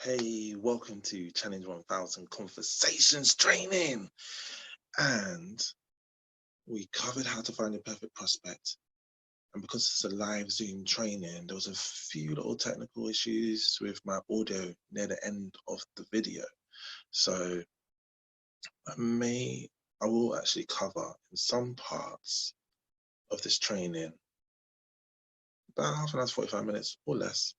Hey, welcome to Challenge 1000 Conversations Training. And we covered how to find your perfect prospect. And because it's a live Zoom training, there was a few little technical issues with my audio near the end of the video. So I will actually cover in some parts of this training, about half an hour, 45 minutes or less,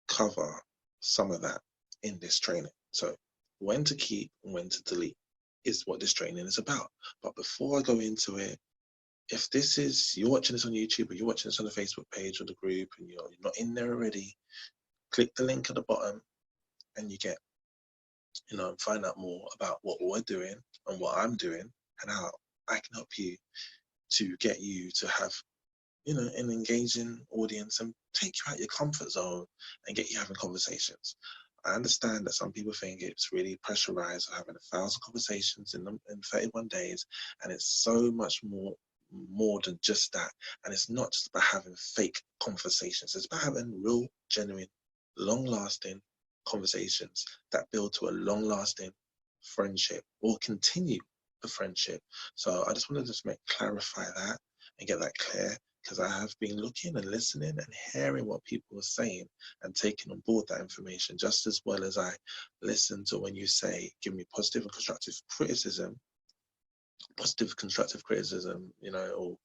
cover some of that in this training. So when to keep and when to delete is what this training is about. But before I go into it, if you're watching this on YouTube or you're watching this on the Facebook page or the group and you're not in there already, click the link at the bottom and you get, find out more about what we're doing and what I'm doing and how I can help you to get you to have, an engaging audience and take you out your comfort zone and get you having conversations. I understand that some people think it's really pressurized having 1,000 conversations in 31 days, and it's so much more than just that. And it's not just about having fake conversations. It's about having real, genuine, long-lasting conversations that build to a long-lasting friendship or continue a friendship. So I just want to clarify that and get that clear, because I have been looking and listening and hearing what people are saying and taking on board that information, just as well as I listen to when you say, give me positive and constructive criticism, or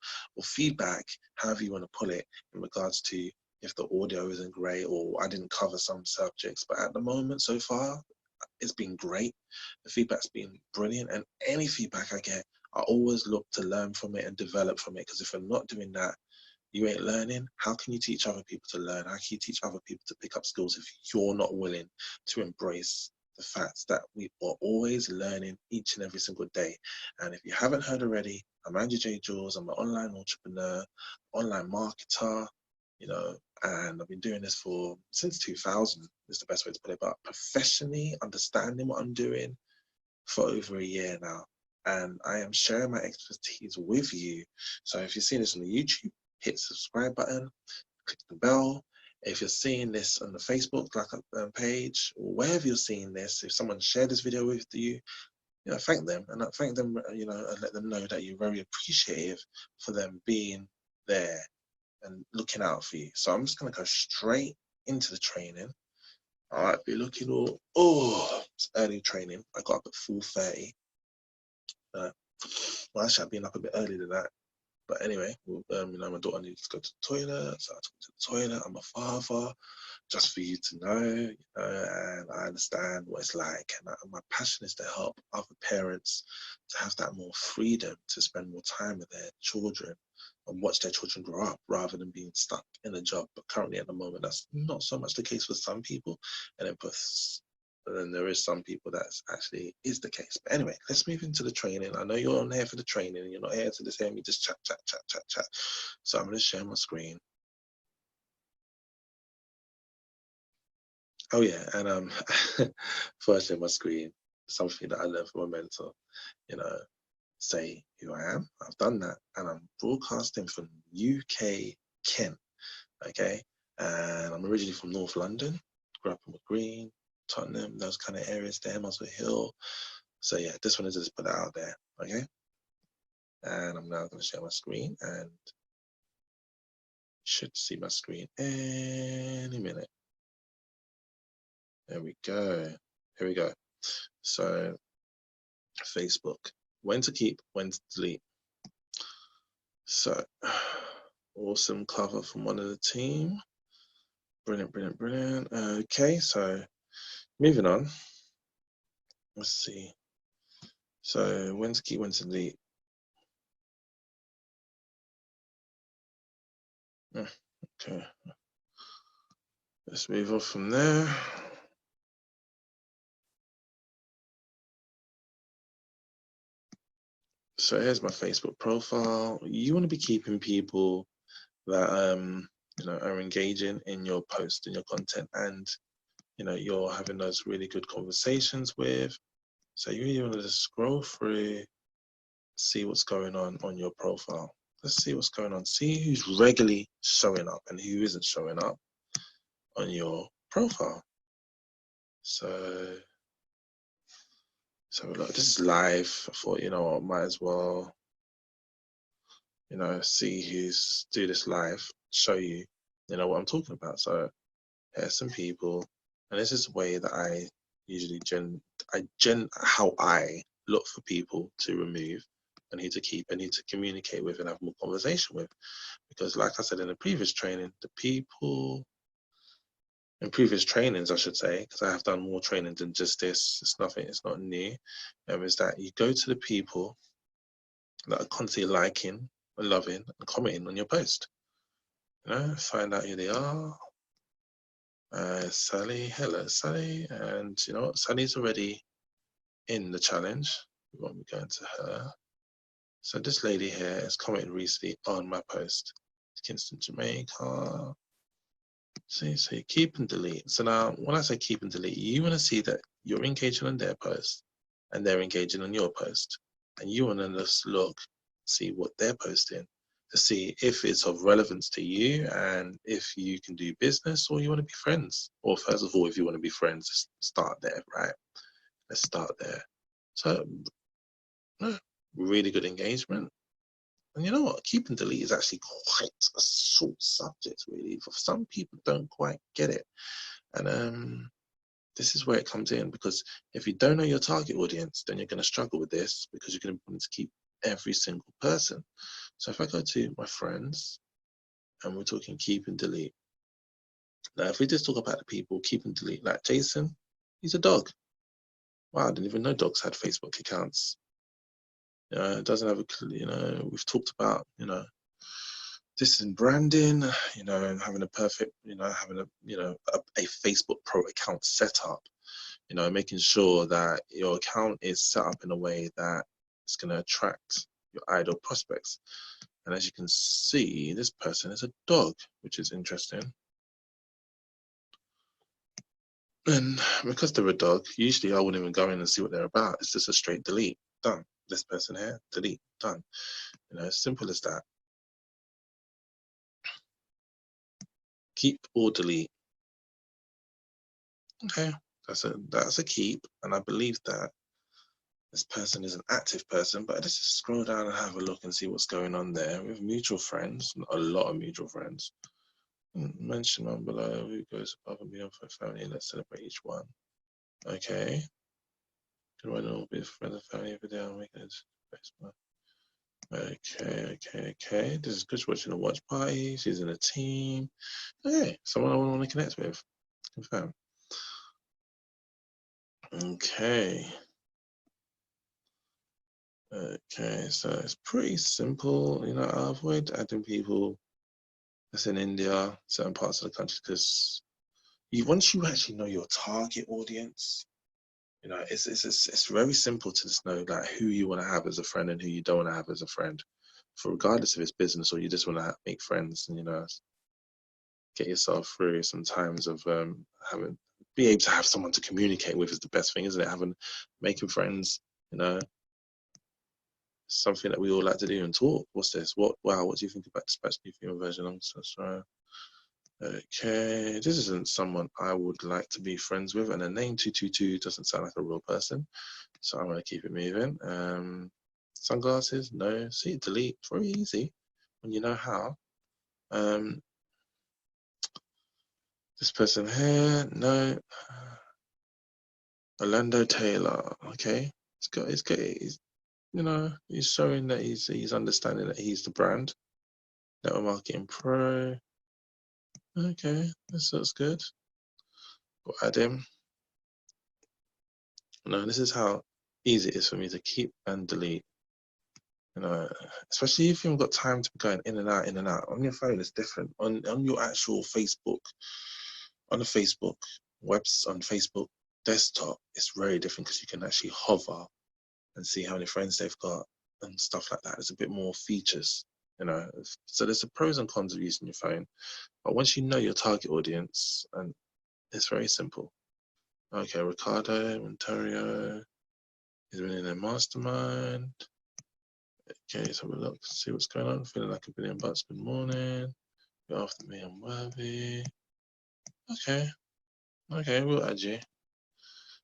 feedback, however you want to pull it, in regards to if the audio isn't great or I didn't cover some subjects. But at the moment, so far, it's been great. The feedback's been brilliant, and any feedback I get, I always look to learn from it and develop from it, because if I'm not doing that, you ain't learning. How can you teach other people to learn? How can you teach other people to pick up skills if you're not willing to embrace the fact that we are always learning each and every single day? And if you haven't heard already, I'm Andrew J. Jules. I'm an online entrepreneur, online marketer, and I've been doing this since 2000 is the best way to put it, but professionally understanding what I'm doing for over a year now. And I am sharing my expertise with you. So if you're seeing this on the YouTube, hit the subscribe button, click the bell. If you're seeing this on the Facebook page, or wherever you're seeing this, if someone shared this video with you, thank them, and thank them, and let them know that you're very appreciative for them being there and looking out for you. So I'm just going to go straight into the training. I might be looking it's early training. I got up at 4:30. Well, actually, I've been up a bit earlier than that. But anyway, my daughter needs to go to the toilet, so I took her to the toilet. I'm a father, just for you to know, and I understand what it's like. And my passion is to help other parents to have that more freedom to spend more time with their children and watch their children grow up rather than being stuck in a job. But currently at the moment, that's not so much the case for some people. But then there is some people that actually is the case. But anyway, let's move into the training. I know you're on here for the training and you're not here to just hear me just chat. So I'm going to share my screen. Oh yeah, and before I share my screen, something that I learned from my mentor, say who I am. I've done that, and I'm broadcasting from UK Kent, okay? And I'm originally from North London, grew up in Green, Tottenham, those kind of areas there, Muswell Hill. So yeah, just wanted to just put that out there, okay? And I'm now going to share my screen, and should see my screen any minute. There we go. Here we go. So Facebook, when to keep, when to delete. So awesome cover from one of the team. Brilliant. Okay, so moving on. Let's see. So when to keep, when to delete. Okay. Let's move on from there. So here's my Facebook profile. You want to be keeping people that are engaging in your post and your content, and you're having those really good conversations with. So you really want to just scroll through see what's going on your profile. Let's see what's going on. See who's regularly showing up and who isn't showing up on your profile. So look, this is live. I thought, you know what, might as well, you know, see who's do this live, show you, you know, what I'm talking about. So here's some people, and this is the way that I usually how I look for people to remove, and who to keep, and who to communicate with and have more conversation with. Because like I said in the previous training, the people in previous trainings, I should say, because I have done more training than just this, it's not new, is that you go to the people that are constantly liking and loving and commenting on your post. You know, find out who they are. Sally, hello Sally, and you know what, Sally's already in the challenge. We won't be going to her. So this lady here has commented recently on my post. Kingston, Jamaica. See, so you keep and delete. So now, when I say keep and delete, you want to see that you're engaging on their post and they're engaging on your post. And you want to just look, see what they're posting to see if it's of relevance to you and if you can do business or you want to be friends. Or first of all, if you want to be friends, start there, right? Let's start there. So, really good engagement. And you know what? Keep and delete is actually quite a short subject, really. For some people, don't quite get it. And this is where it comes in, because if you don't know your target audience, then you're going to struggle with this, because you're going to want to keep every single person. So if I go to my friends and we're talking keep and delete. Now, if we just talk about the people, keep and delete, like Jason, he's a dog. Wow, I didn't even know dogs had Facebook accounts. It doesn't have a, we've talked about, this is branding, having a perfect, having a Facebook pro account set up, making sure that your account is set up in a way that it's going to attract your ideal prospects. And as you can see, this person is a dog, which is interesting. And because they're a dog, usually I wouldn't even go in and see what they're about. It's just a straight delete, done. This person here, delete, done. Simple as that. Keep or delete. Okay, that's a keep, and I believe that this person is an active person, but let's just scroll down and have a look and see what's going on there. We have mutual friends, a lot of mutual friends. Mention one below who goes above and beyond for family. Let's celebrate each one. Okay. Can I know with friends and family every day on weekends? Okay. This is good. Watching a watch party. She's in a team. Okay, someone I want to connect with. Confirm. Okay. Okay, so it's pretty simple. I avoid adding people that's in India, certain parts of the country, because once you actually know your target audience, it's very simple to just know like who you want to have as a friend and who you don't want to have as a friend, for regardless if it's business or you just want to make friends and get yourself through some times of be able to have someone to communicate with is the best thing, isn't it? Making friends, something that we all like to do and talk. What's this? Wow, what do you think about Dispatch New Female Version? I'm so sorry. Okay, this isn't someone I would like to be friends with, and the name 222 doesn't sound like a real person, so I'm going to keep it moving. Sunglasses, no. See, delete, very easy when you know how. This person here, no. Orlando Taylor, okay. He's showing that he's understanding that he's the brand. Network Marketing Pro. Okay, that's good. We'll add him. This is how easy it is for me to keep and delete. Especially if you haven't got time to be going in and out, in and out. On your phone, it's different. On your actual Facebook, on the Facebook on Facebook desktop, it's very different because you can actually hover and see how many friends they've got and stuff like that. There's a bit more features, So there's the pros and cons of using your phone. But once you know your target audience, and it's very simple. Okay, Ricardo, Ontario, he's been in a mastermind. Okay, let's have a look, see what's going on. Feeling like $1 billion. Good morning. You're after me, I'm worthy. Okay, we'll add you.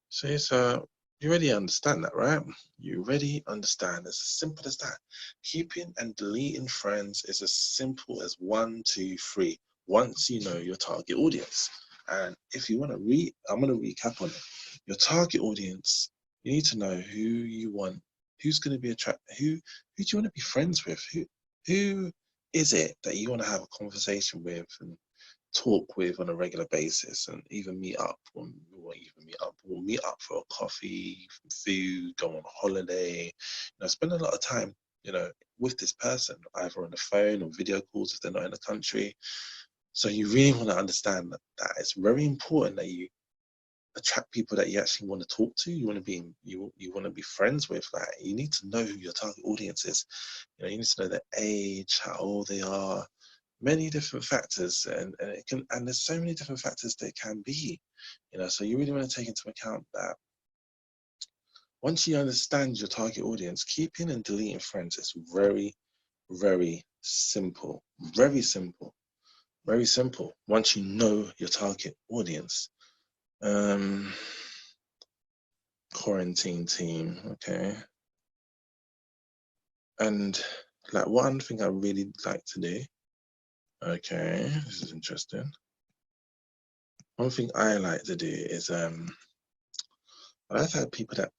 See, so you already understand that, right? You already understand. It's as simple as that. Keeping and deleting friends is as simple as 1, 2, 3. Once you know your target audience. And if you want to I'm going to recap on it. Your target audience, you need to know who you want, who's going to be attracted, who do you want to be friends with? Who is it that you want to have a conversation with and talk with on a regular basis, and even meet up. We'll meet up for a coffee, food, go on holiday, spend a lot of time, with this person, either on the phone or video calls if they're not in the country. So you really want to understand that it's very important that you attract people that you actually want to talk to. You want to be friends with. Like, you need to know who your target audience is. You need to know their age, how old they are, many different factors, and there's so many different factors that can be, so you really want to take into account that once you understand your target audience, keeping and deleting friends is very, very simple. Very simple. Very simple. Once you know your target audience. Quarantine team, okay. And like, one thing I really like to do, okay, this is interesting. One thing I like to do is I've had people that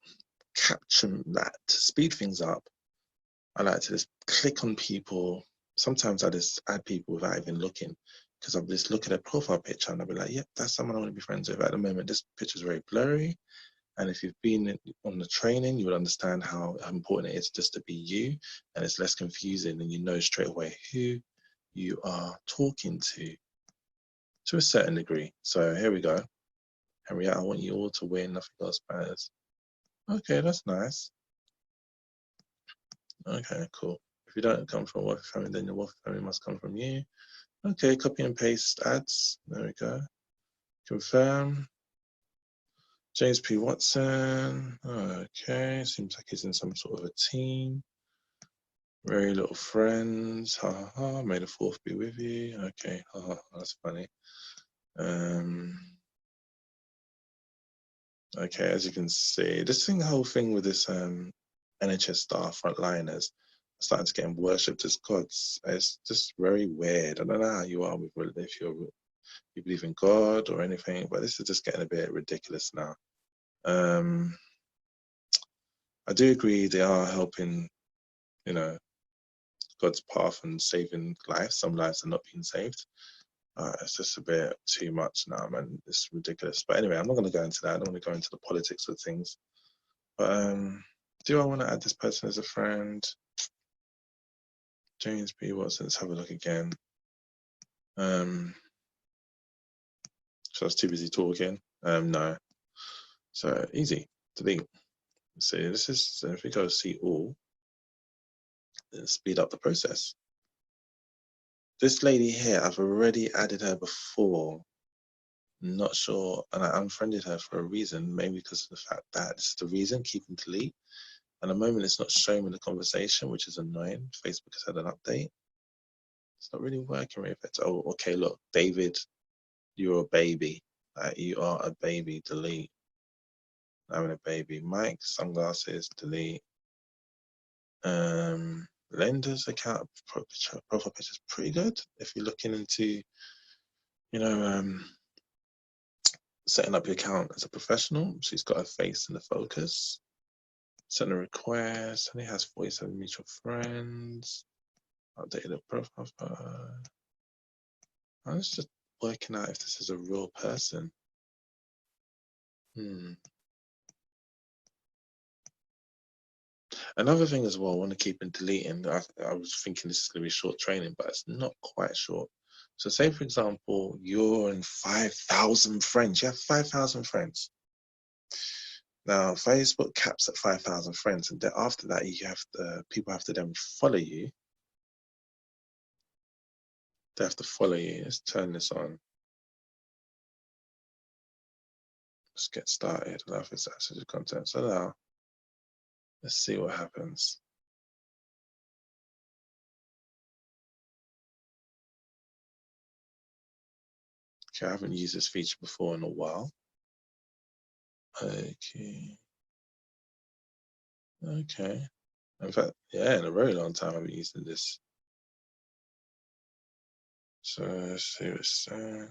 capture that to speed things up. I like to just click on people. Sometimes I just add people without even looking, because I'll just look at their profile picture and I'll be like, yep, that's someone I want to be friends with. At the moment, this picture is very blurry. And if you've been on the training, you will understand how important it is just to be you, and it's less confusing, and you know straight away who you are talking to a certain degree. So here we go. Henriette, I want you all to win. Nothing else matters. Okay, that's nice. Okay, cool. If you don't come from a wealthy family, then your wealthy family must come from you. Okay, copy and paste ads. There we go. Confirm. James P. Watson. Okay, seems like he's in some sort of a team. Very little friends. Ha ha ha. May the fourth be with you. Okay, ha ha. That's funny. Okay, as you can see, the whole thing with this NHS staff frontliners starting to get worshipped as gods. It's just very weird. I don't know how you are with if you believe in God or anything, but this is just getting a bit ridiculous now. I do agree they are helping, God's path and saving lives. Some lives are not being saved. It's just a bit too much now, man. It's ridiculous. But anyway, I'm not going to go into that. I don't want to go into the politics of things. But do I want to add this person as a friend? James B. Watson. Let's have a look again. So I was too busy talking. No. So easy. Delete. So this is, if we go see all, speed up the process. This lady here, I've already added her before. Not sure, and I unfriended her for a reason, maybe because of the fact that this is the reason, keep and delete. And the moment it's not showing in the conversation, which is annoying. Facebook has had an update. It's not really working with it. Oh, okay, look, David, you're a baby. You are a baby, delete. Having a baby. Mike, sunglasses, delete. Lender's account profile picture is pretty good. If you're looking into, setting up your account as a professional, she's got her face in the focus. Send a request, and he has 47 mutual friends. Updated the profile photo. I was just working out if this is a real person. Another thing as well, I want to keep in deleting. I was thinking this is going to be short training, but it's not quite short. So say, for example, you're in 5,000 friends. You have 5,000 friends. Now, Facebook caps at 5,000 friends, and then after that, people have to then follow you. They have to follow you. Let's turn this on. Let's get started. Allow for access to content. So now, let's see what happens. Okay, I haven't used this feature before in a while. Okay. Okay. In fact, yeah, in a very long time I've been using this. So let's see what it's saying.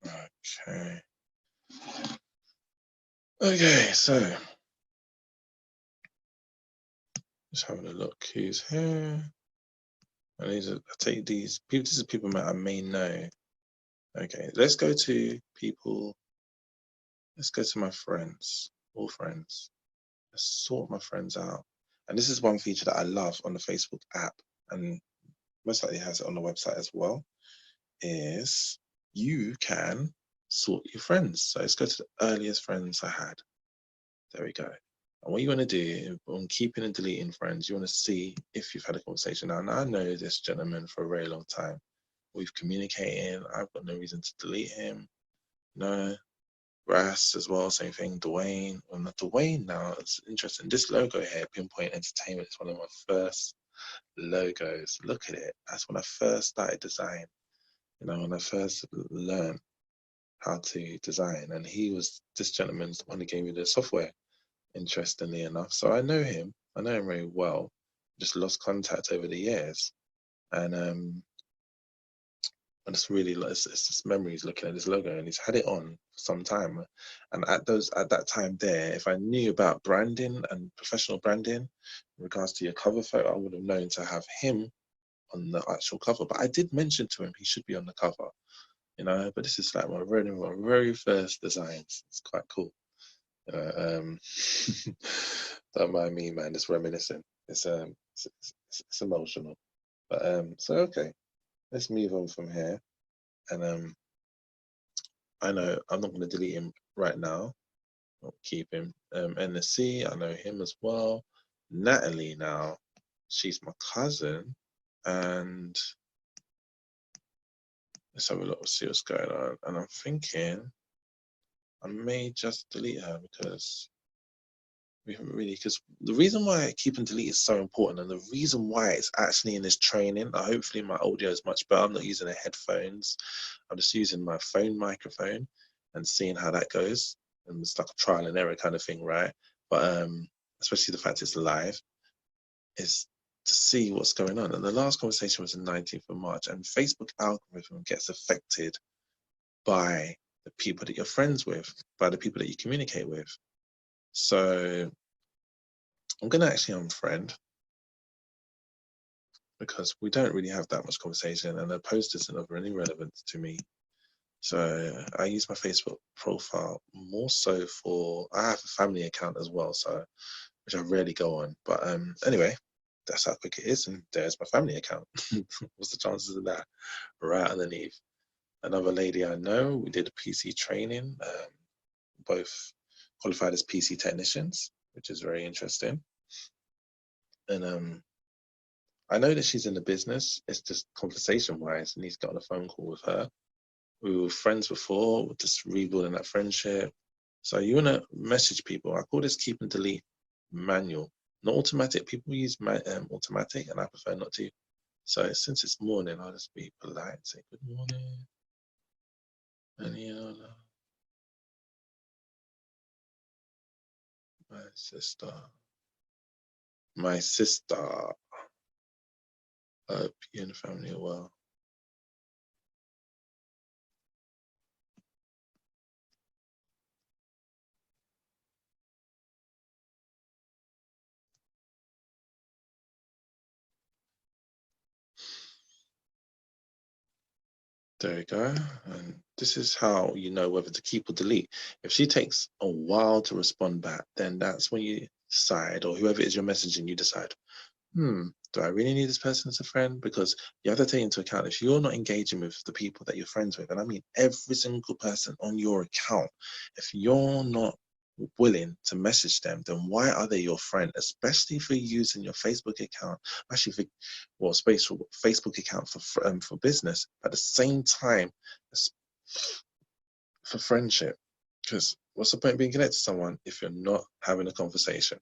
Okay. Okay, so just having a look who's here. And I take these people, this is people that I may know. Okay, let's go to people. Let's go to my friends, all friends. Let's sort my friends out. And this is one feature that I love on the Facebook app, and most likely has it on the website as well, is you can sort your friends. So let's go to the earliest friends I had. There we go. And what you want to do on keeping and deleting friends, you want to see if you've had a conversation. Now I know this gentleman for a very long time. We've communicated. I've got no reason to delete him. No. Ras as well, same thing. Dwayne. Well, not Dwayne now. It's interesting. This logo here, Pinpoint Entertainment, is one of my first logos. Look at it. That's when I first started design. You know, when I first learned how to design. And this gentleman's the one who gave me the software, interestingly enough. So I know him. I know him very well. Just lost contact over the years. And it's really, it's just memories looking at this logo, and he's had it on for some time. And at that time there, if I knew about branding and professional branding in regards to your cover photo, I would have known to have him on the actual cover. But I did mention to him he should be on the cover, you know. But this is like my very first designs. It's quite cool, you know. Don't mind me, man. It's reminiscing. It's emotional. But so okay, let's move on from here. And I know I'm not going to delete him right now. I'll keep him. NSC, I know him as well. Natalie now, she's my cousin, and let's have a look, see what's going on. And I'm thinking I may just delete her because we haven't really. Because the reason why keep and delete is so important, and the reason why it's actually in this training. Hopefully my audio is much better. I'm not using the headphones. I'm just using my phone microphone and seeing how that goes. And it's like a trial and error kind of thing, right? But especially the fact it's live, is to see what's going on. And the last conversation was the 19th of March, and Facebook algorithm gets affected by the people that you're friends with, by the people that you communicate with. So I'm going to actually unfriend, because we don't really have that much conversation, and the post isn't of any relevance to me. So I use my Facebook profile more so for, I have a family account as well, so which I rarely go on. But anyway, that's how quick it is, and there's my family account. What's the chances of that? Right underneath. Another lady I know, we did a PC training, both qualified as PC technicians, which is very interesting. And I know that she's in the business. It's just conversation-wise, I need to get on a phone call with her. We were friends before, we're just rebuilding that friendship. So you want to message people. I call this keep and delete manual, not automatic. People use automatic, and I prefer not to. So since it's morning, I'll just be polite, say good morning. And my sister, hope you and the family are well. There you go. And this is how you know whether to keep or delete. If she takes a while to respond back, then that's when you decide, or whoever it is you're messaging, you decide, do I really need this person as a friend? Because you have to take into account, if you're not engaging with the people that you're friends with, and I mean every single person on your account, if you're not willing to message them, then why are they your friend? Especially if you're using your Facebook account, actually for, well, space for Facebook account for business, at the same time as for friendship. Because what's the point of being connected to someone if you're not having a conversation?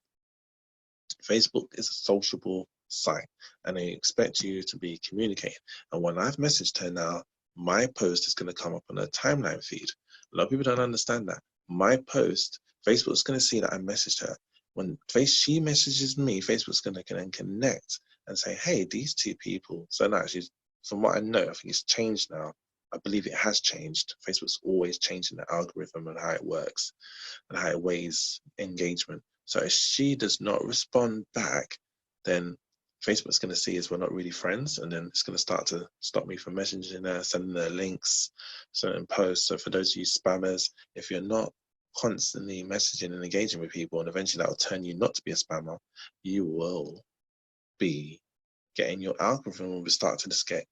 Facebook is a sociable site and they expect you to be communicating. And when I've messaged her now, my post is going to come up on her timeline feed. A lot of people don't understand that. My post, Facebook's going to see that I messaged her. When she messages me, Facebook's going to then connect and say, hey, these two people. So now she's, from what I know, I think it's changed now. I believe it has changed. Facebook's always changing the algorithm and how it works and how it weighs engagement. So if she does not respond back, then Facebook's going to see as we're not really friends, and then it's going to start to stop me from messaging her, sending her links, certain posts. So for those of you spammers, if you're not constantly messaging and engaging with people, and eventually that will turn you not to be a spammer, you will be getting your algorithm will start to just get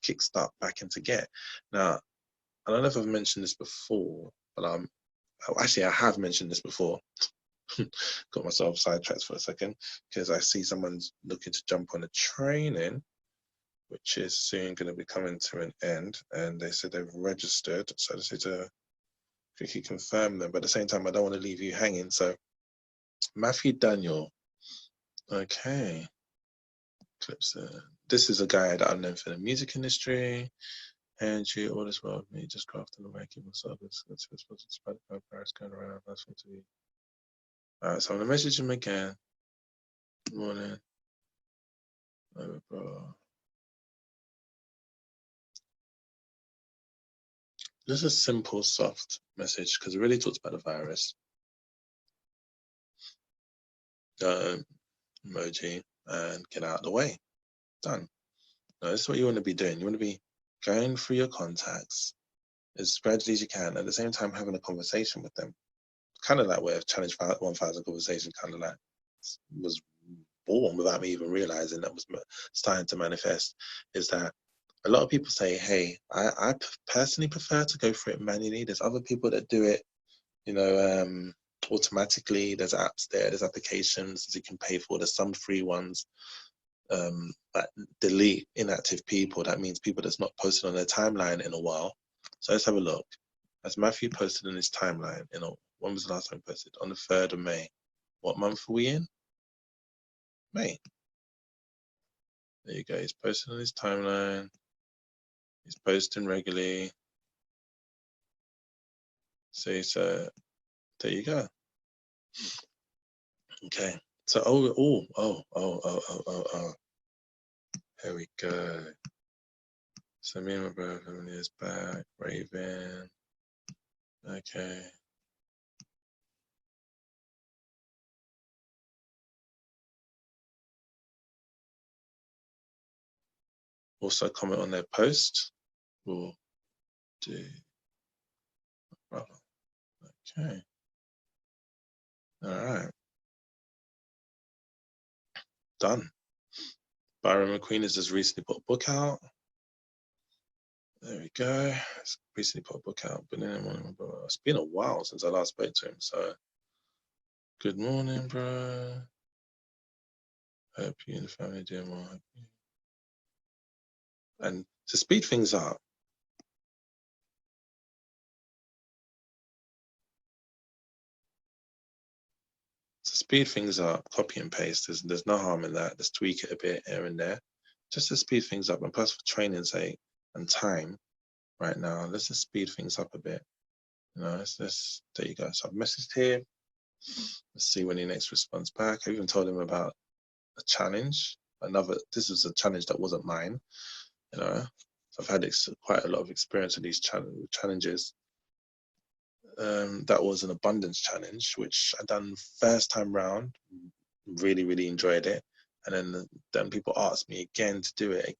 kickstart back into gear. Now, I don't know if I've mentioned this before, but actually I have mentioned this before. Got myself sidetracked for a second because I see someone's looking to jump on a training, which is soon going to be coming to an end, and they said they've registered, so I just need to quickly confirm them, but at the same time I don't want to leave you hanging. So Matthew Daniel, okay, clips. This is a guy that I've known for the music industry. And you all this world me just crafting and making myself it's supposed to spread by Paris going around. That's what to be. Alright, so I'm gonna message him again. Good morning. Bro. Just a simple, soft message because it really talks about the virus. Emoji and get out of the way. Done. Now, this is what you want to be doing. You want to be going through your contacts as gradually as you can, at the same time having a conversation with them. Kind of like where Challenge 1000 conversation kind of like was born without me even realizing that was starting to manifest, is that a lot of people say, hey, I personally prefer to go through it manually. There's other people that do it, you know, automatically. There's apps there, there's applications that you can pay for. There's some free ones that delete inactive people. That means people that's not posted on their timeline in a while. So let's have a look. As Matthew posted in his timeline, when was the last time he posted? On the 3rd of May. What month are we in? May. There you go. He's posted on his timeline. He's posting regularly. See, so there you go. Okay. So here we go. So me and my brother 7 years back, Raven. Okay. Also comment on their post. We'll do. Okay. All right. Done. Byron McQueen has just recently put a book out. There we go. He's recently put a book out. It's been a while since I last spoke to him. So, good morning, bro. Hope you and the family doing well. And to speed things up, copy and paste. There's no harm in that. Just tweak it a bit here and there, just to speed things up. And plus, for training's sake and time, right now, let's just speed things up a bit. You know, there you go. So I've messaged here. Let's see when he next responds back. I even told him about a challenge. This was a challenge that wasn't mine. You know, so I've had quite a lot of experience with these challenges. That was an abundance challenge, which I done first time round. Really, really enjoyed it. And then people asked me again to do it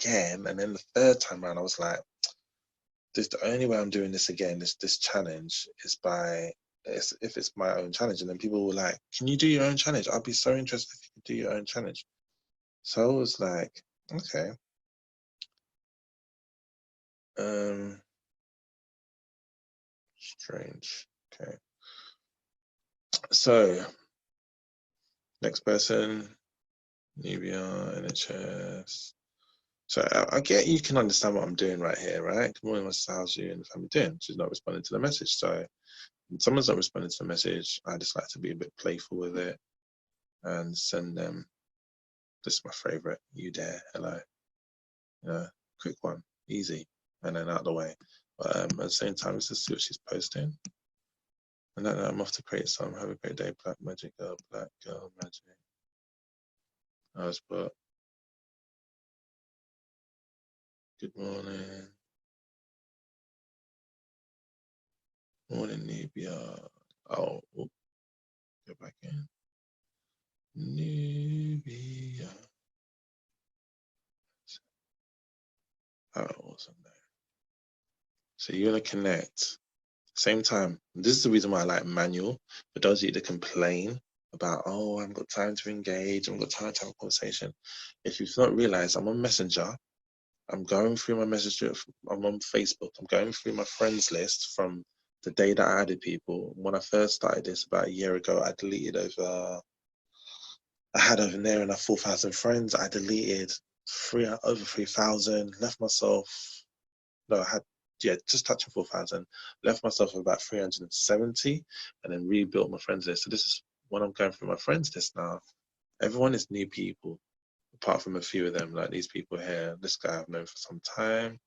again. And then the third time round, I was like, the only way I'm doing this again, this challenge, is if it's my own challenge. And then people were like, can you do your own challenge? I'd be so interested if you could do your own challenge. So I was like, okay. Strange. Okay. So next person, Nubia, NHS. So I get you can understand what I'm doing right here, right? Good morning, how's you and the family doing? She's not responding to the message. So when someone's not responding to the message, I just like to be a bit playful with it. and send them. This is my favorite. You dare, hello. You know, quick one, easy, and then out of the way. But at the same time, let's just see what she's posting. And then I'm off to create some. Have a great day, Black Magic Girl, Black Girl Magic. I was put. Good morning. Morning, Nubia. Oh, go back in. Nubia. Oh, awesome. So you're gonna connect. Same time. This is the reason why I like manual. For those of you that complain about, oh, I haven't got time to engage, I haven't got time to have a conversation. If you've not realized, I'm on Messenger. I'm going through my messages. I'm on Facebook. I'm going through my friends list from the day that I added people. When I first started this about a year ago, I deleted over. I had over near enough 4,000 friends. I deleted over 3,000. Left myself. No, I had just touching 4,000. Left myself with about 370, and then rebuilt my friends list. So this is when I'm going through my friends list now. Everyone is new people, apart from a few of them, like these people here. This guy I've known for some time.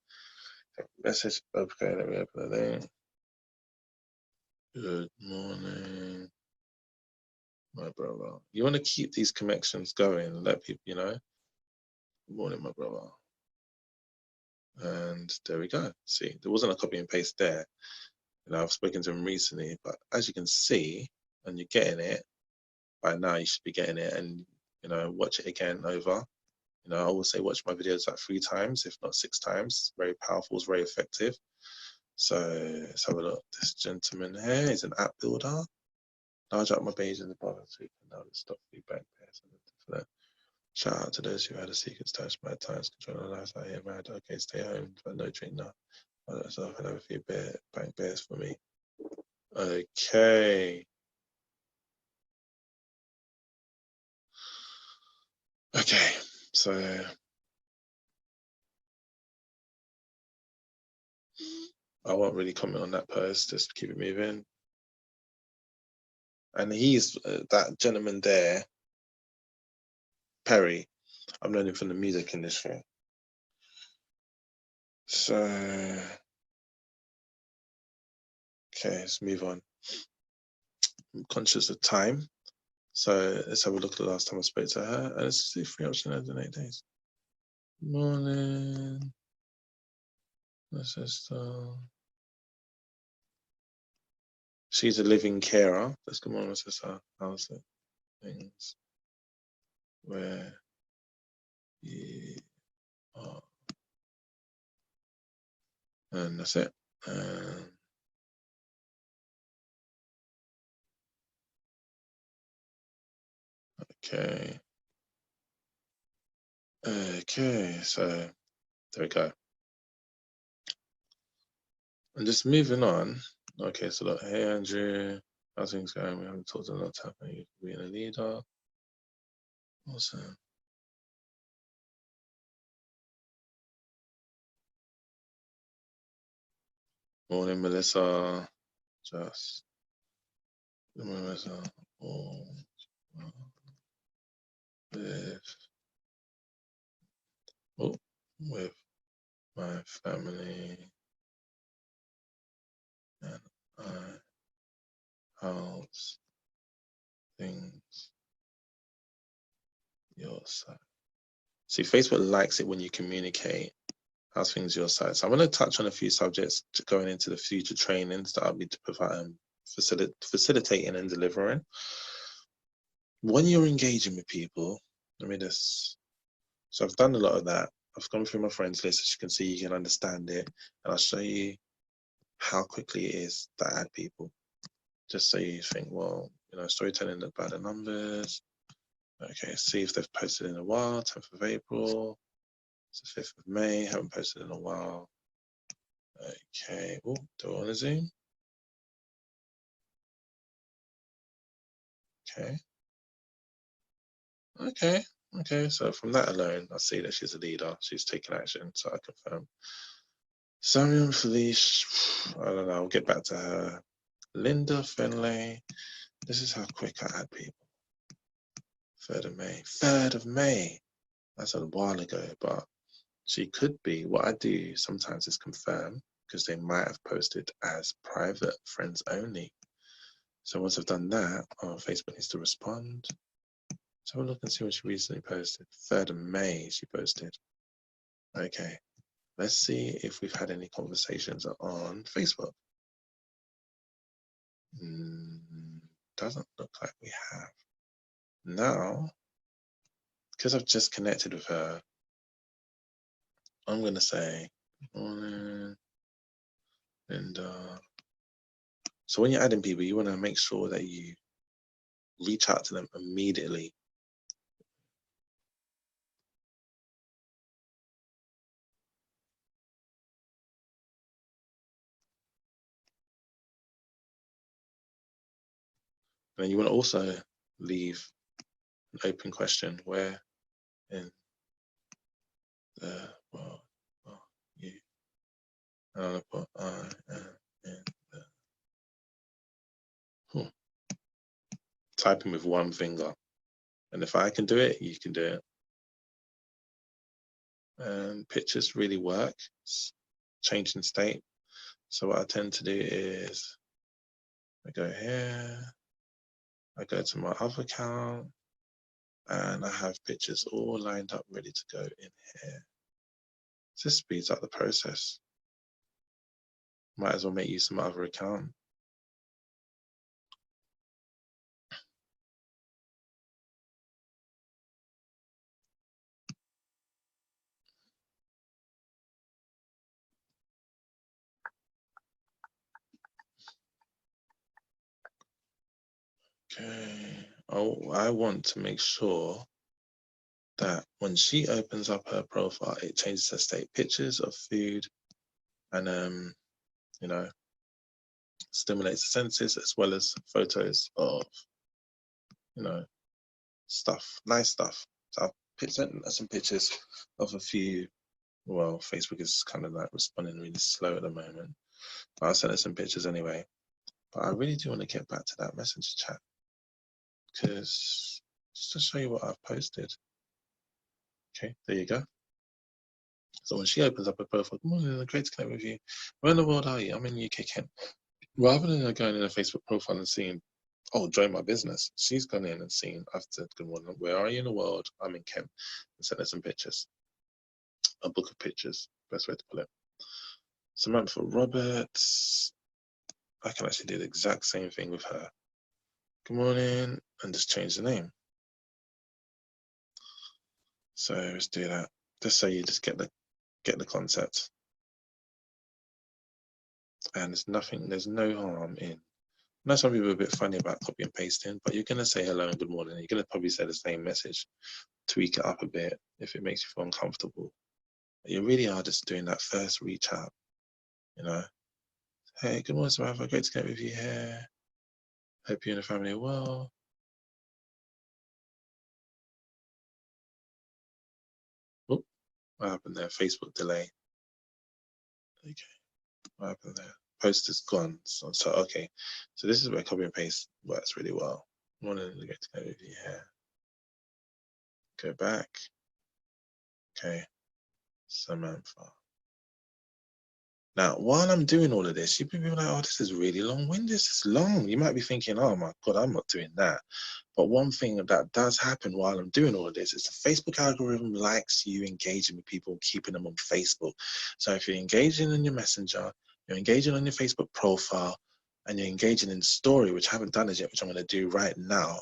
Message. Okay, let me open the thing. Good morning, my brother. You want to keep these connections going and let people, you know. Good morning, my brother. And there we go. See, there wasn't a copy and paste there. You know, I've spoken to him recently, but as you can see, and you're getting it by now, you should be getting it, and you know, watch it again over. You know, I always say watch my videos like 3 times, if not 6 times. It's very powerful, it's very effective. So let's have a look. This gentleman here is an app builder. Large up my page in the bottom so you can now stop feedback pairs for that. Shout out to those who had a secret touch bad times, control their lives out here, mad. Okay, stay home, but no drink now. So I have a few bank bears for me. Okay. Okay, so I won't really comment on that post, just keep it moving. And he's that gentleman there, Perry. I've known him from the music industry. So, okay, let's move on. I'm conscious of time. So let's have a look at the last time I spoke to her. And let's see 308 days. Morning. My sister. She's a living carer. Let's come on, my sister. How's it? Things where you are. And that's it. Okay. Okay, so there we go. And just moving on. Okay, so look, hey Andrew, how's things going? We haven't talked a lot of time. You being a leader. Awesome. Morning, Melissa. Just good morning, Melissa. All with my family and how's things your side? See, Facebook likes it when you communicate. How's things your side? So I'm going to touch on a few subjects going into the future trainings that I'll be facilitating and delivering. When you're engaging with people, so I've done a lot of that. I've gone through my friends list. As you can see, you can understand it. And I'll show you how quickly it is that I add people. Just so you think, well, you know, storytelling about the numbers. Okay, see if they've posted in a while. 10th of April. It's the 5th of May. Haven't posted in a while. Okay, oh, do it on a Zoom. Okay. Okay. So from that alone, I see that she's a leader. She's taking action, so I confirm. Samuel Felice, I don't know. I'll get back to her. Linda Finlay. This is how quick I add people. 3rd of May. 3rd of May. That's a while ago, but she could be. What I do sometimes is confirm, because they might have posted as private friends only. So once I've done that, Facebook needs to respond. So have a look and see what she recently posted. 3rd of May she posted. Okay, let's see if we've had any conversations on Facebook. Doesn't look like we have. Now, because I've just connected with her, I'm going to say, morning, Linda. So when you're adding people, you want to make sure that you reach out to them immediately. And you want to also leave an open question: where in the world are you? And I'm going to put I am in the... Typing with one finger. And if I can do it, you can do it. And pictures really work. It's changing state. So what I tend to do is I go here, I go to my other account, and I have pictures all lined up ready to go in here. This speeds up the process. Might as well make use of my other account. Okay. Oh, I want to make sure that when she opens up her profile, it changes her state. Pictures of food and you know, stimulates the senses, as well as photos of, you know, stuff, nice stuff. So I've sent some pictures of a few. Well, Facebook is kind of like responding really slow at the moment, but I'll send her some pictures anyway. But I really do want to get back to that messenger chat, because just to show you what I've posted. Okay, there you go. So when she opens up her profile, good morning, great to connect with you. Where in the world are you? I'm in UK, Kent. Rather than her going in a Facebook profile and seeing, oh, join my business, she's gone in and seen, I've said, good morning, where are you in the world? I'm in Kent. And sent her some pictures, a book of pictures, best way to put it. Samantha Roberts, I can actually do the exact same thing with her. Good morning, and just change the name. So let's do that, just so you just get the concept. And there's no harm in, I know some people are a bit funny about copy and pasting, but you're going to say hello and good morning. You're going to probably say the same message, tweak it up a bit if it makes you feel uncomfortable. But you really are just doing that first reach out, you know. Hey, good morning, Samantha. Great to get with you here. Hope you and the family are well. Oh, what happened there? Facebook delay. Okay, what happened there? Post is gone. So okay. So this is where copy and paste works really well. Morning, great to get with you here. Go back. Okay, Samantha. Now, while I'm doing all of this, you people be like, oh, this is really long-winded. This is long. You might be thinking, oh my God, I'm not doing that. But one thing that does happen while I'm doing all of this is the Facebook algorithm likes you engaging with people, keeping them on Facebook. So if you're engaging in your messenger, you're engaging on your Facebook profile, and you're engaging in story, which I haven't done as yet, which I'm going to do right now,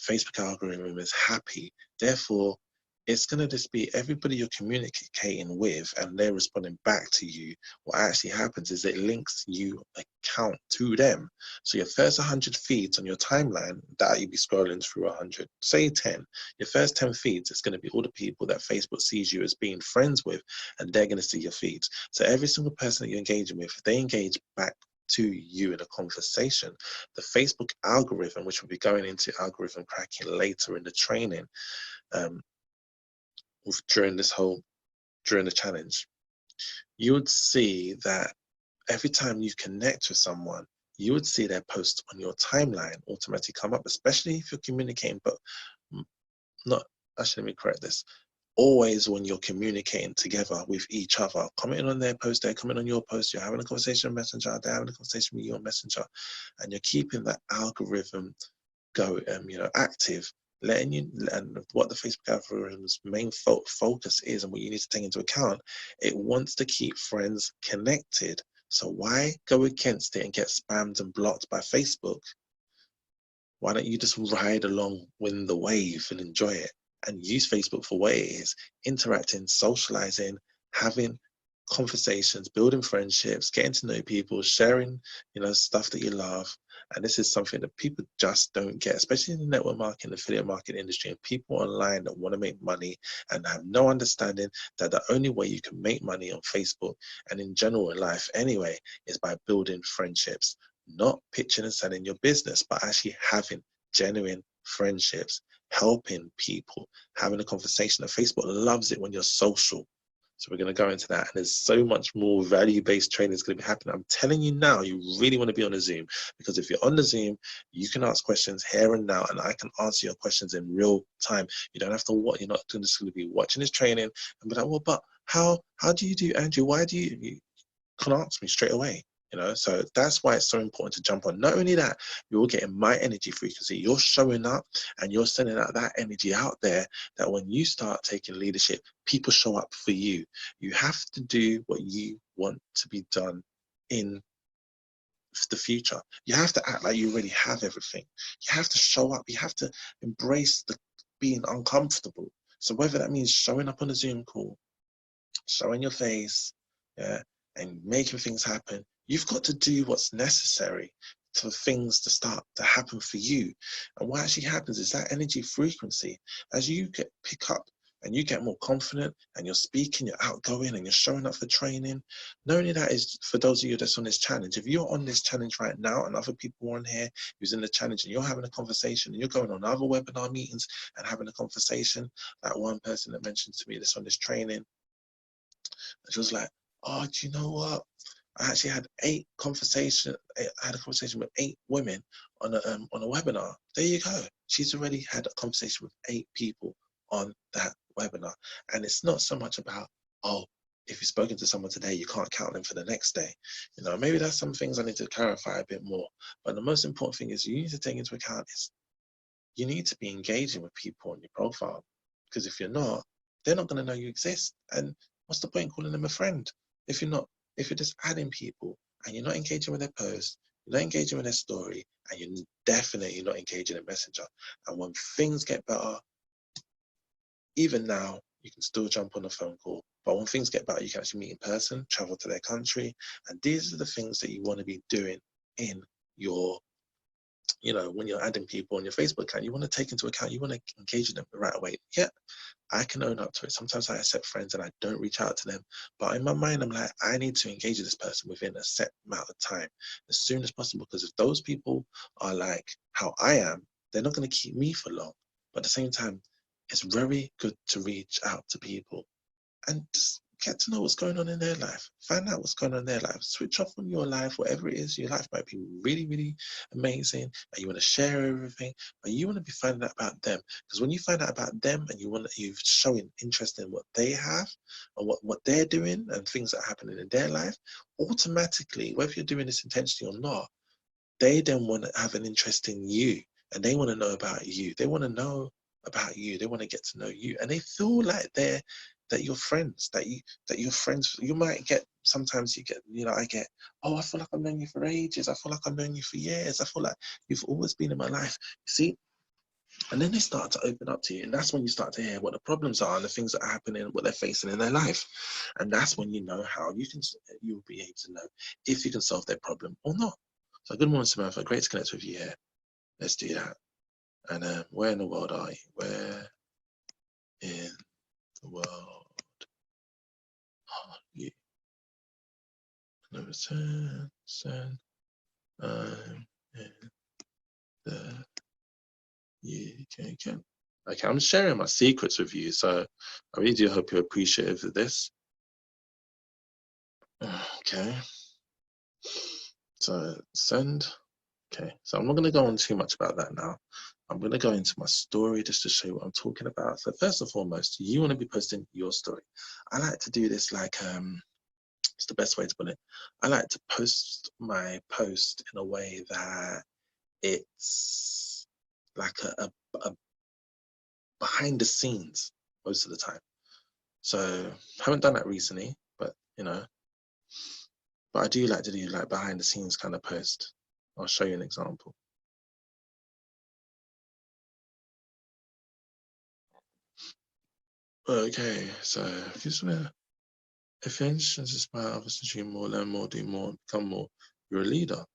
Facebook algorithm is happy. Therefore, it's going to just be everybody you're communicating with and they're responding back to you. What actually happens is it links you account to them. So your first 100 feeds on your timeline that you'll be scrolling through 100, say 10, your first 10 feeds, it's going to be all the people that Facebook sees you as being friends with, and they're going to see your feeds. So every single person that you're engaging with, if they engage back to you in a conversation, the Facebook algorithm, which will be going into algorithm cracking later in the training, during the challenge, you would see that every time you connect with someone, you would see their post on your timeline automatically come up, especially if you're communicating but not, actually, let me correct this. Always when you're communicating together with each other, commenting on their post, they're commenting on your post, you're having a conversation on Messenger, they're having a conversation with you on Messenger, and you're keeping that algorithm go, active, letting you, and what the Facebook algorithm's main focus is, and what you need to take into account, it wants to keep friends connected. So why go against it and get spammed and blocked by Facebook? Why don't you just ride along with the wave and enjoy it and use Facebook for what it is: interacting, socializing, having conversations, building friendships, getting to know people, sharing, stuff that you love. And this is something that people just don't get, especially in the network marketing, affiliate marketing industry, and people online that want to make money and have no understanding that the only way you can make money on Facebook and in general in life anyway is by building friendships, not pitching and selling your business, but actually having genuine friendships, helping people, having a conversation. And Facebook loves it when you're social. So we're going to go into that. And there's so much more value-based training that's going to be happening. I'm telling you now, you really want to be on a Zoom, because if you're on the Zoom, you can ask questions here and now, and I can answer your questions in real time. You don't have to watch. You're not just going to be watching this training and be like, well, but how do you do, Andrew? Why do you can ask me straight away? So that's why it's so important to jump on. Not only that, you're getting my energy frequency. You're showing up and you're sending out that energy out there, that when you start taking leadership, people show up for you. You have to do what you want to be done in the future. You have to act like you already have everything. You have to show up. You have to embrace the being uncomfortable. So whether that means showing up on a Zoom call, showing your face, yeah, and making things happen, you've got to do what's necessary for things to start to happen for you. And what actually happens is that energy frequency, as you pick up and you get more confident and you're speaking, you're outgoing and you're showing up for training. Not only that, is for those of you that's on this challenge, if you're on this challenge right now and other people are on here who's in the challenge and you're having a conversation and you're going on other webinar meetings and having a conversation, like one person that mentioned to me that's on this training, she was like, oh, do you know what? I actually had I had a conversation with 8 women on a webinar. There you go. She's already had a conversation with 8 people on that webinar. And it's not so much about, oh, if you've spoken to someone today, you can't count them for the next day. Maybe that's some things I need to clarify a bit more. But the most important thing is you need to take into account is you need to be engaging with people on your profile. Because if you're not, they're not going to know you exist. And what's the point in calling them a friend if you're just adding people and you're not engaging with their posts, you're not engaging with their story, and you're definitely not engaging in Messenger. And when things get better, even now, you can still jump on a phone call. But when things get better, you can actually meet in person, travel to their country. And these are the things that you want to be doing in your, when you're adding people on your Facebook account. You want to take into account, you want to engage in them the right way. Yeah, I can own up to it. Sometimes I accept friends and I don't reach out to them. But in my mind, I'm like, I need to engage with this person within a set amount of time, as soon as possible. Because if those people are like how I am, they're not going to keep me for long. But at the same time, it's very good to reach out to people and just get to know what's going on in their life. Find out what's going on in their life. Switch off on your life, whatever it is. Your life might be really, really amazing, and you want to share everything, but you want to be finding out about them. Because when you find out about them and you're showing interest in what they have and what they're doing and things that are happening in their life, automatically, whether you're doing this intentionally or not, they then want to have an interest in you, and they want to know about you. They want to know about you. They want to get to know you, and they feel like that you're friends, that you're friends. You might get, sometimes you get, I get, oh, I feel like I've known you for ages. I feel like I've known you for years. I feel like you've always been in my life. You see, and then they start to open up to you, and that's when you start to hear what the problems are and the things that are happening, what they're facing in their life, and that's when you know how you'll be able to know if you can solve their problem or not. So good morning, Samantha. Great to connect with you here. Let's do that. And where in the world are you? Where in the world are you? Number 10, I'm in the UK. Okay, I'm sharing my secrets with you, so I really do hope you're appreciative of this. Okay. So send. Okay, so I'm not going to go on too much about that now. I'm going to go into my story just to show you what I'm talking about. So first and foremost, you want to be posting your story. I like to do this like, it's the best way to put it. I like to post my post in a way that it's like a behind the scenes most of the time. So I haven't done that recently, but but I do like to do like behind the scenes kind of post. I'll show you an example. Okay, so if you just want to, if you're interested, inspire others to dream more, learn more, do more, become more, you're a leader.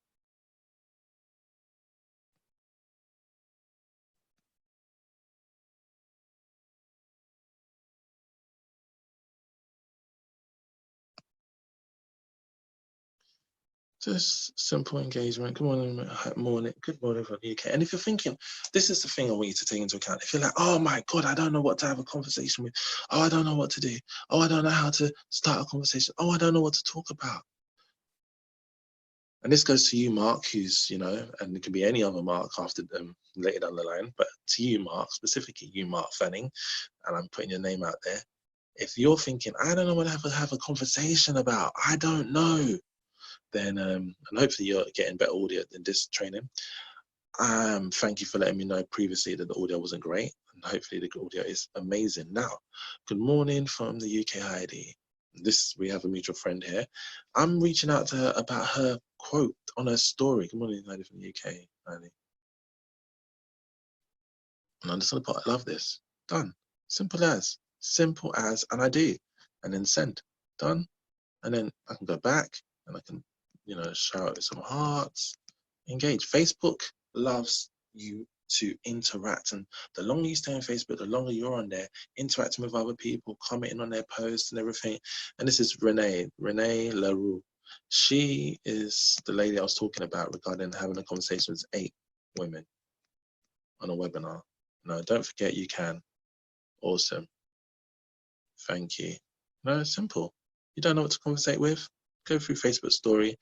Just simple engagement. Good morning, good morning from the UK. And if you're thinking, this is the thing I want you to take into account. If you're like, oh my God, I don't know what to have a conversation with. Oh, I don't know what to do. Oh, I don't know how to start a conversation. Oh, I don't know what to talk about. And this goes to you, Mark, who's, and it can be any other Mark after them later down the line, but to you, Mark, specifically you, Mark Fanning, and I'm putting your name out there. If you're thinking, I don't know what to have a conversation about, I don't know, then, and hopefully you're getting better audio in this training. Thank you for letting me know previously that the audio wasn't great, and hopefully the audio is amazing. Now, good morning from the UK, Heidi. We have a mutual friend here. I'm reaching out to her about her quote on her story. Good morning, Heidi from the UK, Heidi. And I'm just gonna put, I love this. Done. Simple as, and I do. And then send. Done. And then I can go back and I can, shout out some hearts, engage. Facebook loves you to interact, and the longer you stay on Facebook, the longer you're on there interacting with other people, commenting on their posts and everything. And this is Renee LaRue. She is the lady I was talking about regarding having a conversation with 8 women on a webinar. No, don't forget you can. Awesome. Thank you. No, it's simple. You don't know what to conversate with? Go through Facebook story,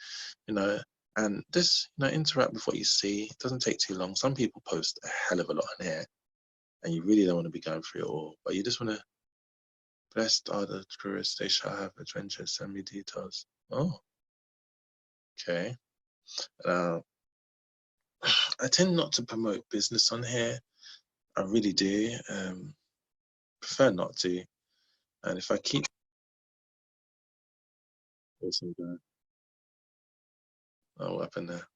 and just interact with what you see. It doesn't take too long. Some people post a hell of a lot on here, and you really don't want to be going through it all. But you just want to. Blessed are the tourists; they shall have adventures. Send me details. Oh, okay. I tend not to promote business on here. I really do. Prefer not to. And if I keep, awesome guy. Oh, what happened there?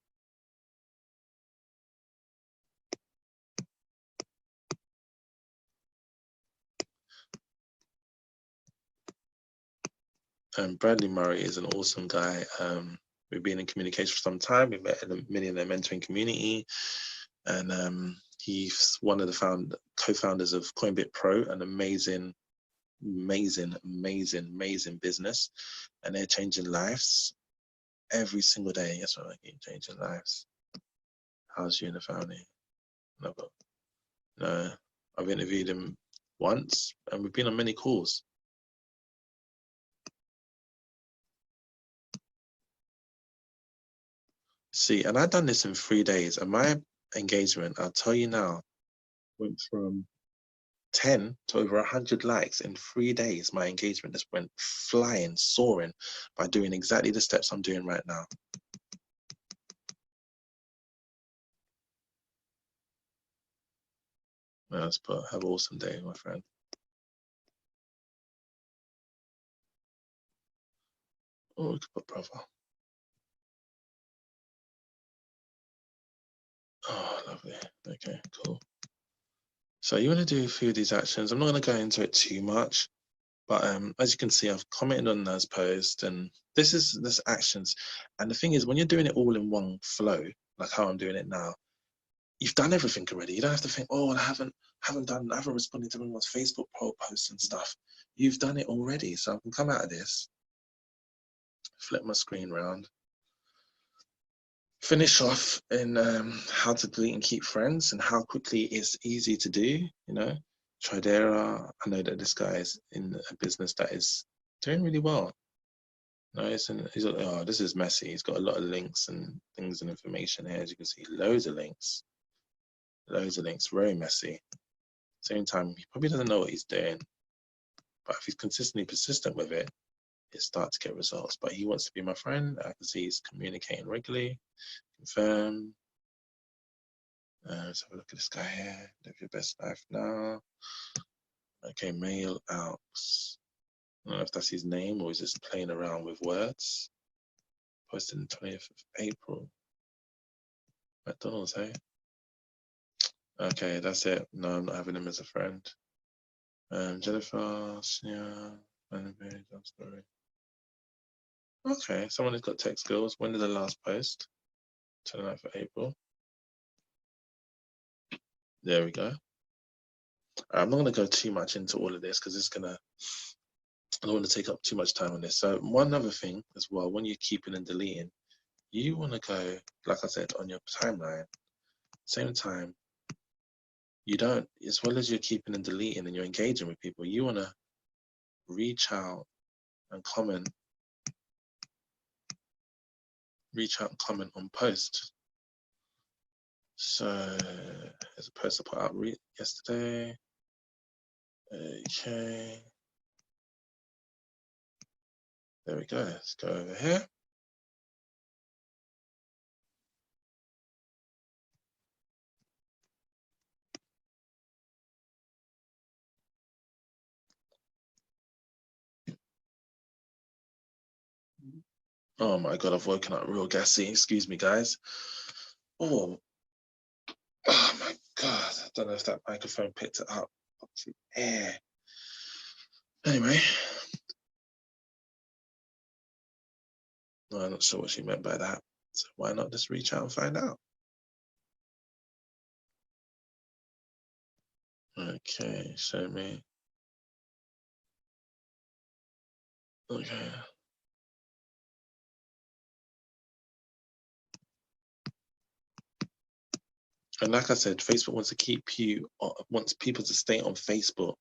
Bradley Murray is an awesome guy. We've been in communication for some time. We've met in the Millionaire Mentoring community, and he's one of the co-founders of Coinbit Pro, an amazing business, and they're changing lives every single day. That's what I keep changing lives. How's you and the family? No, I've interviewed him once, and we've been on many calls. See, and I've done this in 3 days, and my engagement, I'll tell you now, went from 10 to over 100 likes in 3 days. My engagement just went flying, soaring by doing exactly the steps I'm doing right now. Let's put, have an awesome day, my friend. Oh, we could put brother. Oh, lovely. Okay, cool. So you want to do a few of these actions. I'm not going to go into it too much, but as you can see, I've commented on those posts, and this actions. And the thing is, when you're doing it all in one flow, like how I'm doing it now, you've done everything already. You don't have to think, oh, I haven't responded to anyone's Facebook posts and stuff. You've done it already. So I can come out of this, flip my screen around, finish off in how to delete and keep friends and how quickly it's easy to do. Tridera, I know that this guy is in a business that is doing really well. No, oh, this is messy. He's got a lot of links and things and information here. As you can see, loads of links. Loads of links, very messy. Same time, he probably doesn't know what he's doing, but if he's consistently persistent with it, it starts to get results. But he wants to be my friend. I can see he's communicating regularly. Confirm. Let's have a look at this guy here. Live your best life now. Okay, mail out. I don't know if that's his name or he's just playing around with words. Posted on 20th of April. McDonald's, hey? Okay, that's it. No, I'm not having him as a friend. Jennifer, yeah, story. Okay, someone who's got tech skills. When did the last post? 29th of April. There we go. I'm not going to go too much into all of this because it's going to, I don't want to take up too much time on this. So one other thing as well, when you're keeping and deleting, you want to go, like I said, on your timeline. Same time, you don't, as well as you're keeping and deleting and you're engaging with people, you want to reach out and comment on posts. So there's a post I put out yesterday. Okay. There we go. Let's go over here. Oh my God, I've woken up real gassy. Excuse me, guys. Oh my God. I don't know if that microphone picked it up. Air. Anyway. No, I'm not sure what she meant by that. So why not just reach out and find out? Okay, show me. Okay. And like I said, Facebook wants to keep you, wants people to stay on Facebook.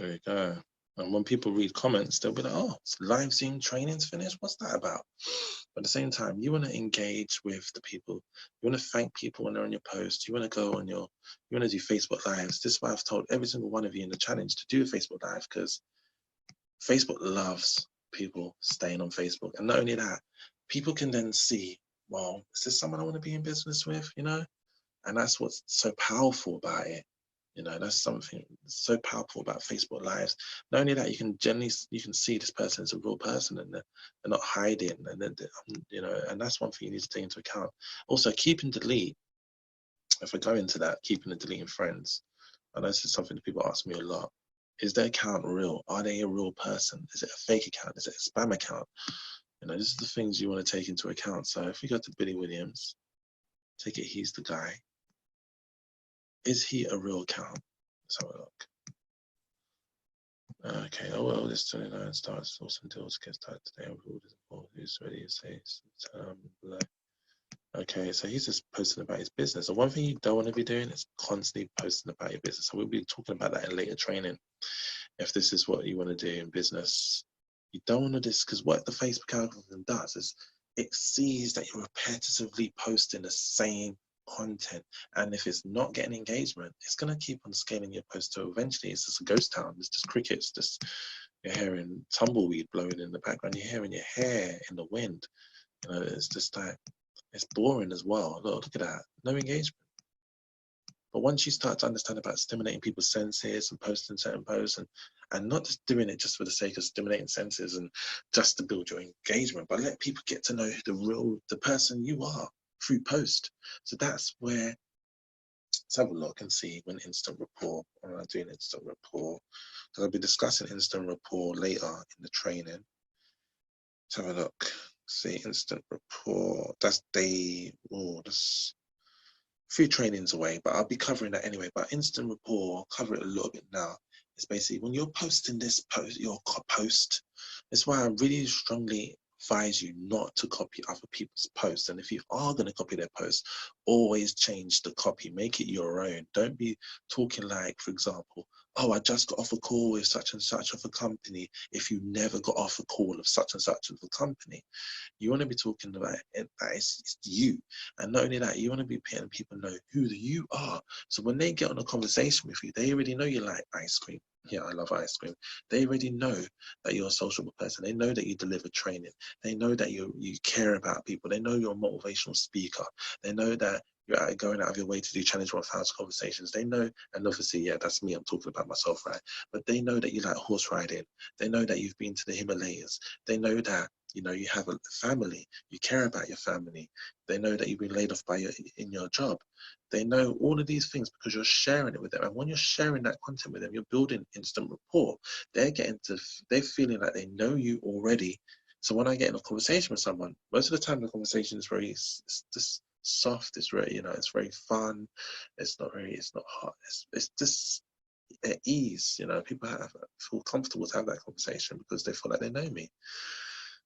There you go. And when people read comments, they'll be like, oh, it's live Zoom training's finished. What's that about? But at the same time, you want to engage with the people. You want to thank people when they're on your post. You want to go on you want to do Facebook Lives. This is why I've told every single one of you in the challenge to do a Facebook Live, because Facebook loves people staying on Facebook. And not only that, people can then see, well, is this someone I want to be in business with, you know? And that's what's so powerful about it. You know, that's something so powerful about Facebook Lives. Not only that, you can see this person is a real person and they're not hiding, and then, you know, and that's one thing you need to take into account. Also, keep and delete. If I go into that, keeping and deleting friends, and this is something that people ask me a lot. Is their account real? Are they a real person? Is it a fake account? Is it a spam account? You know, this is the things you want to take into account. So if we go to Billy Williams, take it he's the guy. Is he a real account? Let's have a look. Okay, oh well, this 29 starts, awesome deals get started today. Who's ready to say okay, so he's just posting about his business. So one thing you don't want to be doing is constantly posting about your business. So we'll be talking about that in later training. If this is what you want to do in business, you don't want to just, because what the Facebook algorithm does is it sees that you're repetitively posting the same content, and if it's not getting engagement, it's going to keep on scaling your post. So eventually it's just a ghost town. It's just crickets, just you're hearing tumbleweed blowing in the background, you're hearing your hair in the wind. You know, it's just like, it's boring as well. Look at that, no engagement. But once you start to understand about stimulating people's senses and posting certain posts, and not just doing it just for the sake of stimulating senses and just to build your engagement, but let people get to know the person you are through post. So that's where, let's have a look and see when instant rapport, when I'm doing instant rapport. So I'll be discussing instant rapport later in the training. Let's have a look. See, instant rapport, that's that's a few trainings away, but I'll be covering that anyway. But instant rapport, I'll cover it a little bit now. It's basically when you're posting this post, your post. That's why I really strongly advise you not to copy other people's posts. And if you are going to copy their posts, always change the copy, make it your own. Don't be talking like, for example, oh, I just got off a call with such and such of a company. If you never got off a call of such and such of a company, you want to be talking about it, that it's you. And not only that, you want to be letting people know who you are. So when they get on a conversation with you, they already know you like ice cream. Yeah, I love ice cream. They already know that you're a sociable person. They know that you deliver training. They know that you care about people. They know you're a motivational speaker. They know that you're going out of your way to do challenge 1,000 conversations. They know, and obviously, yeah, that's me. I'm talking about myself, right? But they know that you like horse riding. They know that you've been to the Himalayas. They know that you have a family. You care about your family. They know that you've been laid off in your job. They know all of these things because you're sharing it with them. And when you're sharing that content with them, you're building instant rapport. They're feeling like they know you already. So when I get in a conversation with someone, most of the time the conversation is it's just soft. It's very, it's very fun. It's not hot. It's just at ease. People feel comfortable to have that conversation because they feel like they know me.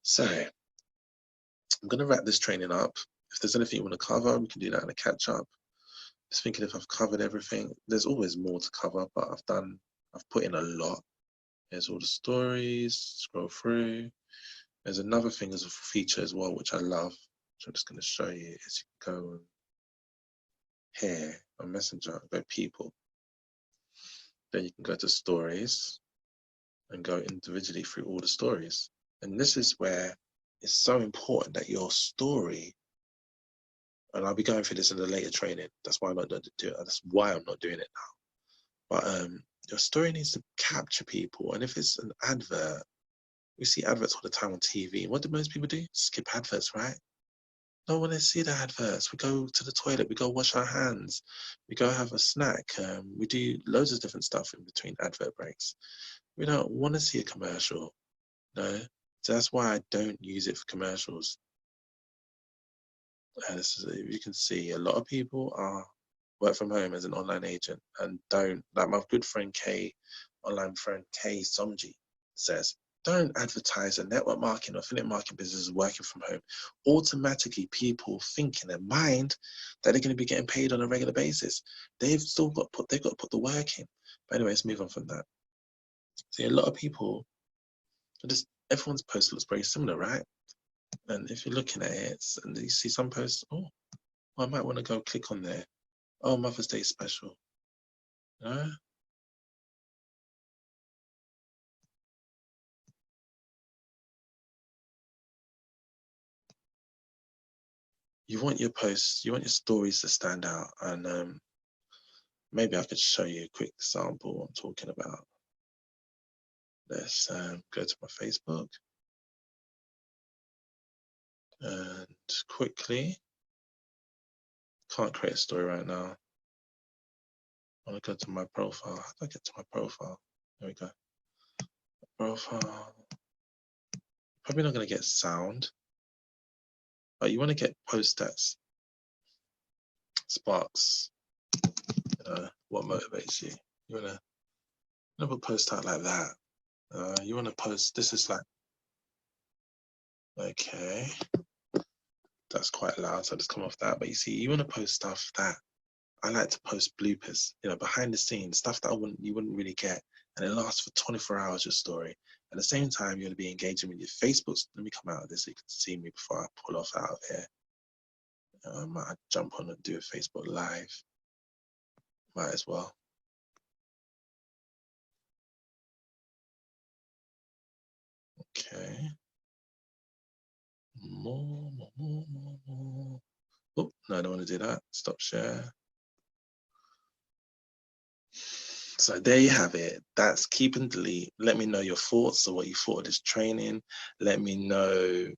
So I'm going to wrap this training up. If there's anything you want to cover, we can do that in a catch up. Just thinking if I've covered everything. There's always more to cover, but I've put in a lot. There's all the stories, scroll through. There's another thing as a feature as well, which I love, which I'm just going to show you. Is you can go here on Messenger, go people. Then you can go to stories and go individually through all the stories. And this is where it's so important that your story, and I'll be going through this in the later training. That's why I'm not doing it. That's why I'm not doing it now. But your story needs to capture people. And if it's an advert, we see adverts all the time on TV. What do most people do? Skip adverts, right? No one to see the adverts. We go to the toilet. We go wash our hands. We go have a snack. We do loads of different stuff in between advert breaks. We don't want to see a commercial. No. So that's why I don't use it for commercials. You can see a lot of people work from home as an online agent and don't, like my good friend Kay, online friend Kay Somji says, don't advertise a network marketing or affiliate marketing business working from home. Automatically, people think in their mind that they're going to be getting paid on a regular basis. They've got to put the work in. But anyway, let's move on from that. See, a lot of people, everyone's post looks very similar, right? And if you're looking at it and you see some posts, oh, I might want to go click on there. Oh, Mother's Day special. You want your posts, you want your stories to stand out. And maybe I could show you a quick example what I'm talking about. Let's go to my Facebook. And quickly, can't create a story right now. I want to go to my profile. How do I get to my profile? There we go. Profile. Probably not going to get sound. But you want to get post stats. Sparks. What motivates you? You want to put post out like that. You want to post, this is like, okay. That's quite loud, so I'll just come off that. But you see, you want to post stuff that I like to post bloopers, behind the scenes, stuff that you wouldn't really get, and it lasts for 24 hours, your story. At the same time, you're going to be engaging with your Facebook. Let me come out of this so you can see me before I pull off out of here. I might jump on and do a Facebook Live. Might as well. Okay. More. Oh, no, I don't want to do that. Stop share. So there you have it. That's keep and delete. Let me know your thoughts or what you thought of this training. Let me know,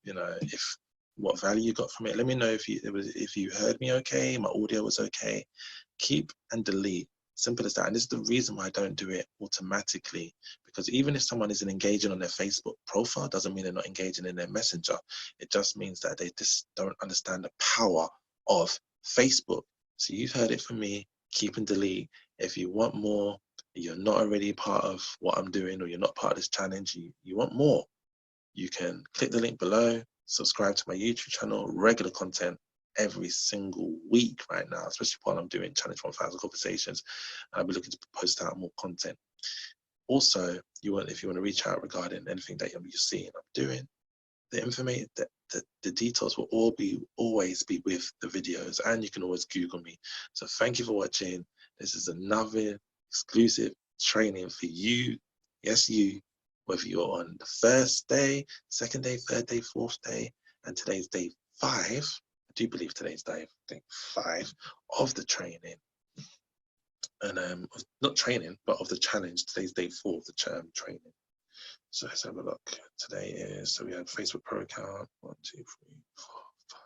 if what value you got from it. Let me know if you heard me okay, my audio was okay. Keep and delete. Simple as that. And this is the reason why I don't do it automatically, because even if someone isn't engaging on their Facebook profile, doesn't mean they're not engaging in their messenger. It just means that they just don't understand the power of Facebook. So you've heard it from me. Keep and delete. If you want more, you're not already part of what I'm doing, or you're not part of this challenge, you want more, you can click the link below, subscribe to my YouTube channel, regular content every single week right now, especially while I'm doing Challenge 1000 Conversations. I'll be looking to post out more content. Also, if you want to reach out regarding anything that you're seeing I'm doing, the information, the details will always be with the videos, and you can always Google me. So thank you for watching. This is another exclusive training for you. Yes, you, whether you're on the first day, second day, third day, fourth day, and today's day 5. I do believe today's day, I think 5 of the training. And not training, but of the challenge. Today's day 4 of the training. So let's have a look. Today is, so we had Facebook Pro account, 1, 2, 3, 4, 5.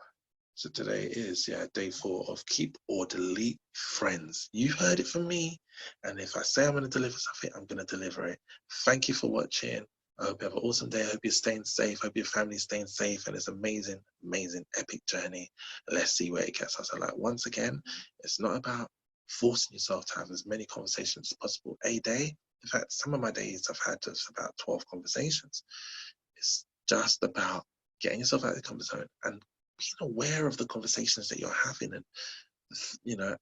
So today is, day 4 of keep or delete friends. You heard it from me. And if I say I'm going to deliver something, I'm going to deliver it. Thank you for watching. I hope you have an awesome day. I hope you're staying safe. I hope your family's staying safe. And it's amazing, amazing, epic journey. Let's see where it gets us. So like, once again, it's not about forcing yourself to have as many conversations as possible a day. In fact, some of my days I've had just about 12 conversations. It's just about getting yourself out of the comfort zone and being aware of the conversations that you're having, and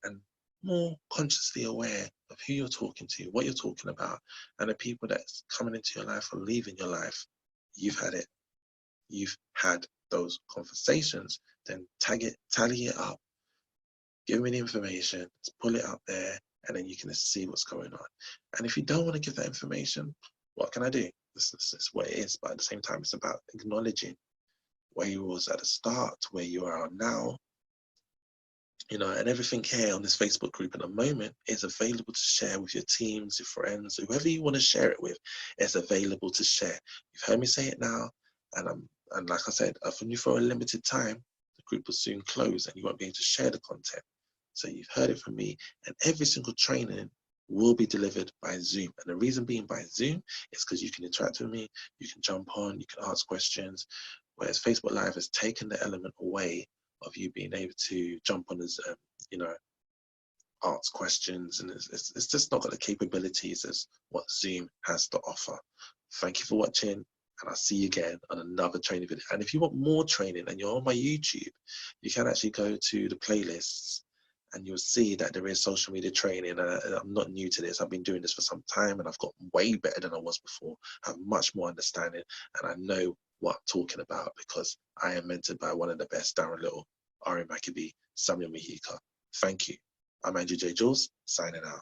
and more consciously aware of who you're talking to, what you're talking about, and the people that's coming into your life or leaving your life. You've had it. You've had those conversations. Then tally it up, give me the information, pull it up there, and then you can see what's going on. And if you don't want to give that information, what can I do? This is what it is. But at the same time, it's about acknowledging where you was at the start to where you are now. And everything here on this Facebook group at the moment is available to share with your teams, your friends, whoever you want to share it with. It's available to share. You've heard me say it now, and like I said, only for a limited time. The group will soon close, and you won't be able to share the content. So you've heard it from me, and every single training will be delivered by Zoom. And the reason being by Zoom is because you can interact with me, you can jump on, you can ask questions, whereas Facebook Live has taken the element away of you being able to jump on as, ask questions, and it's just not got the capabilities as what Zoom has to offer. Thank you for watching, and I'll see you again on another training video. And if you want more training and you're on my YouTube, you can actually go to the playlists, and you'll see that there is social media training. I'm not new to this. I've been doing this for some time, and I've got way better than I was before. I have much more understanding, and I know what I'm talking about because I am mentored by one of the best, Darren Little, Ari Maccabee, Samuel Mahika. Thank you. I'm Andrew J. Jules, signing out.